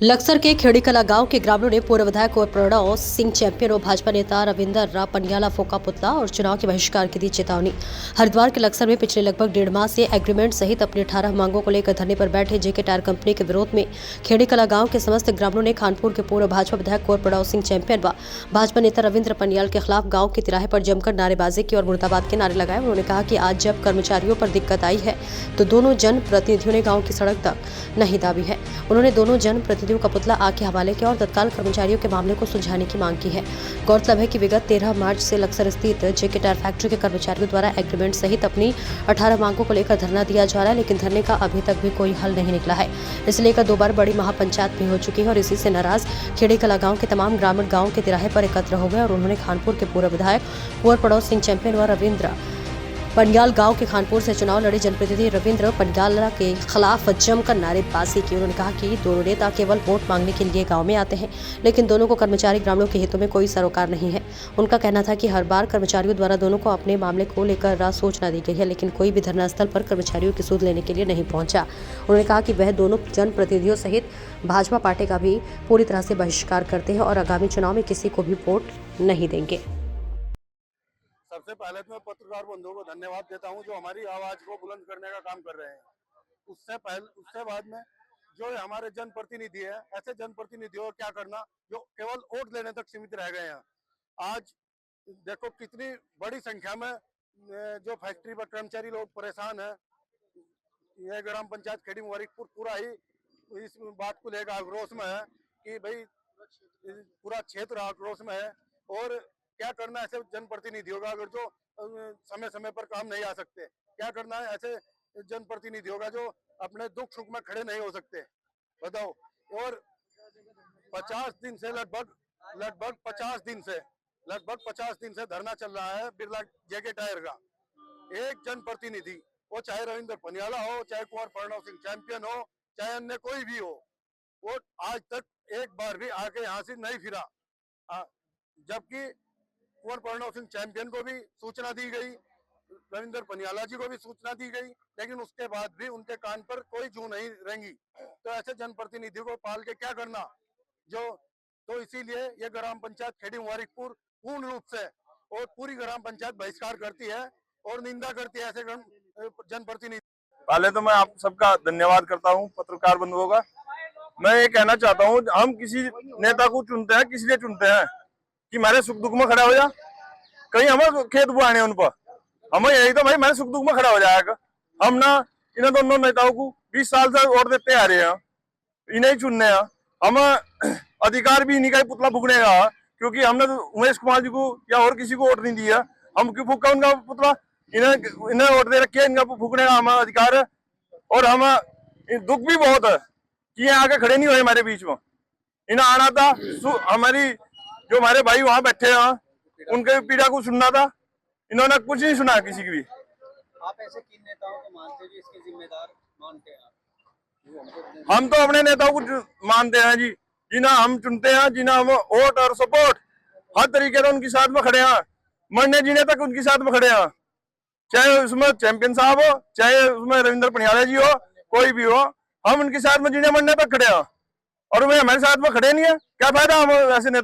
लक्सर के खेड़ी कला गांव के ग्रामीणों ने पूर्व विधायक और प्रणव सिंह चैंपियन और भाजपा नेता रविंदर पनियाला फोका पुतला और चुनाव के बहिष्कार की दी चेतावनी। हरिद्वार के लक्सर में पिछले लगभग 1.5 माह से एग्रीमेंट सहित अपनी 18 मांगों को लेकर धरने पर बैठे जेके टायर कंपनी के विरोध में खेड़ी कला गांव के समस्त ग्रामीणों ने खानपुर के पूर्व भाजपा विधायक और प्रणव सिंह चैंपियन व भाजपा नेता रविंद्र पनियाल के खिलाफ गाँव के तिराहे पर जमकर नारेबाजी की और मुर्दाबाद के नारे लगाए। उन्होंने कहा कि आज जब कर्मचारियों पर दिक्कत आई है तो दोनों जनप्रतिनिधियों ने गाँव की सड़क तक नहीं दाबी है। उन्होंने दोनों जनप्रतिनिधियों का पुतला आग के हवाले किया और तत्काल कर्मचारियों के मामले को सुलझाने की मांग की है। गौरतलब है कि विगत 13 मार्च से लक्सर स्थित जेके टायर फैक्ट्री के कर्मचारियों द्वारा एग्रीमेंट सहित अपनी 18 मांगों को लेकर धरना दिया जा रहा है, लेकिन धरने का अभी तक भी कोई हल नहीं निकला है। इसे लेकर 2 बार बड़ी महापंचायत भी हो चुकी है और इसी से नाराज खेड़ी कला गांव के तमाम ग्रामीण गांव के तिराहे पर एकत्र हो गए और उन्होंने खानपुर के पूर्व विधायक कुंवर प्रणव सिंह चैंपियन व रविंद्र पनियाल गांव के खानपुर से चुनाव लड़े जनप्रतिनिधि रविंद्र पनियाल के खिलाफ जमकर नारेबाजी की। उन्होंने कहा कि दोनों नेता केवल वोट मांगने के लिए गांव में आते हैं, लेकिन दोनों को कर्मचारी ग्रामीणों के हितों में कोई सरोकार नहीं है। उनका कहना था कि हर बार कर्मचारियों द्वारा दोनों को अपने मामले को लेकर सूचना दी गई है, लेकिन कोई भी धरना स्थल पर कर्मचारियों की सूद लेने के लिए नहीं पहुंचा। उन्होंने कहा कि वह दोनों जनप्रतिनिधियों सहित भाजपा पार्टी का भी पूरी तरह से बहिष्कार करते हैं और आगामी चुनाव में किसी को भी वोट नहीं देंगे। सबसे पहले तो मैं पत्रकार बंधुओं को धन्यवाद देता हूं जो हमारी आवाज को बुलंद करने का काम कर रहे हैं। उससे बाद में जो हमारे जनप्रतिनिधि है, ऐसे जनप्रतिनिधियों को क्या करना जो केवल वोट लेने तक सीमित रह गए हैं। आज देखो कितनी बड़ी संख्या में जो फैक्ट्री पर कर्मचारी लोग परेशान है। यह ग्राम पंचायत खेड़ी मुबारकपुर पूरा ही इस बात को लेकर आक्रोश में है कि भाई पूरा क्षेत्र आक्रोश में है। और क्या करना है ऐसे जनप्रतिनिधियों का, अगर जो समय समय पर काम नहीं आ सकते, क्या करना है ऐसे जनप्रतिनिधियों का जो अपने दुख सुख में खड़े नहीं हो सकते, बताओ। और 50 दिन से लगभग 50 दिन से धरना चल रहा है बिरला जेके टायर का। एक जनप्रतिनिधि, वो चाहे रविंद्र पनियाला हो, चाहे कुंवर प्रणव सिंह चैंपियन हो, चाहे अन्य कोई भी हो, वो आज तक एक बार भी आके यहाँ से नहीं फिरा। जबकि कुंवर प्रणव सिंह चैंपियन को भी सूचना दी गई, रविंद्र पनियाला जी को भी सूचना दी गई, लेकिन उसके बाद भी उनके कान पर कोई जू नहीं रेंगी। तो ऐसे जनप्रतिनिधियों को पाल के क्या करना तो इसीलिए ये ग्राम पंचायत खेड़ी मुबारकपुर पूर्ण रूप से और पूरी ग्राम पंचायत बहिष्कार करती है और निंदा करती है ऐसे जनप्रतिनिधि। पहले तो मैं आप सबका धन्यवाद करता हूं, पत्रकार बंधुओं का। मैं ये कहना चाहता हूं, हम किसी नेता को चुनते हैं, किस लिए चुनते हैं कि मेरे सुख दुख में खड़ा हो जा। कहीं हमें खेत बुआने उन पर, हमें यही तो भाई मेरे सुख दुख में खड़ा हो जाएगा। हम ना इन दोनों नेताओं को 20 साल से वोट देते आ रहे हैं, इन्हें चुनने हैं। हम अधिकार भी इन्हीं का पुतला फूकने का, क्योंकि हमने तो उमेश कुमार जी को या और किसी को वोट नहीं दिया। हम क्यों फूका उनका पुतला? इन्हें वोट दे रखे, इनका फूकने का हमारा अधिकार है। और हम दुख भी बहुत है कि ये आके खड़े नहीं हुए हमारे बीच में। इन्हें आना था, हमारी जो हमारे भाई वहां बैठे हैं उनके पीड़ा को सुनना था, इन्होंने कुछ नहीं सुना किसी की भी। आप ऐसे किन नेताओं को मानते हैं जो इसके जिम्मेदार मानते हैं? हम तो अपने नेताओं को मानते हैं जी, जिन्हें हम चुनते हैं, जिन्हें हम वोट और सपोर्ट हर तरीके से उनके साथ में खड़े हैं, मरने जीने तक उनके साथ में खड़े हैं। चाहे उसमें चैंपियन साहब हो, चाहे उसमें रविंद्र पनियाला जी हो, कोई भी हो, हम उनके साथ में जीने मरने तक खड़े हैं। और वे हमारे साथ में खड़े नहीं है, क्या फायदा हम ऐसे नेताओं